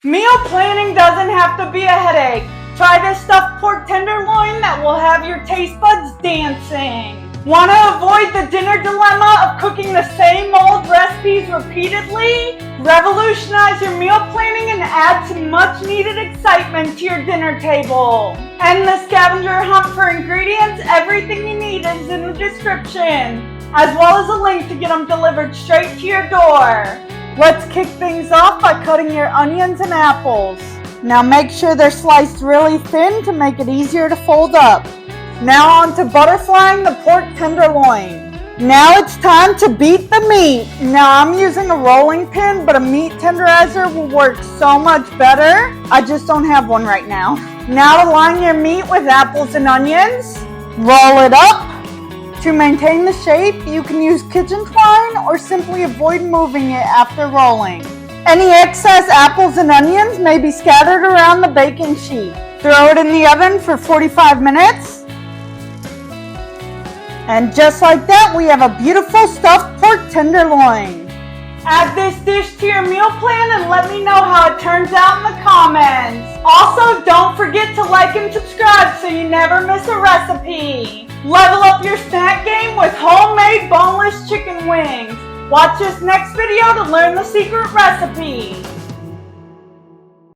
Meal planning doesn't have to be a headache. Try this stuffed pork tenderloin that will have your taste buds dancing. Want to avoid the dinner dilemma of cooking the same old recipes repeatedly? Revolutionize your meal planning and add some much needed excitement to your dinner table. End the scavenger hunt for ingredients. Everything you need is in the description, as well as a link to get them delivered straight to your door. Let's kick things off by cutting your onions and apples. Now make sure they're sliced really thin to make it easier to fold up. Now on to butterflying the pork tenderloin. Now it's time to beat the meat. Now I'm using a rolling pin, but a meat tenderizer will work so much better. I just don't have one right now. Now to line your meat with apples and onions. Roll it up. To maintain the shape, you can use kitchen twine or simply avoid moving it after rolling. Any excess apples and onions may be scattered around the baking sheet. Throw it in the oven for 45 minutes. And just like that, we have a beautiful stuffed pork tenderloin. Add this dish to your meal plan and let me know how it turns out in the comments. Also, don't forget to like and subscribe so you never miss a recipe. Level up your snack game with homemade boneless chicken wings. Watch this next video to learn the secret recipe.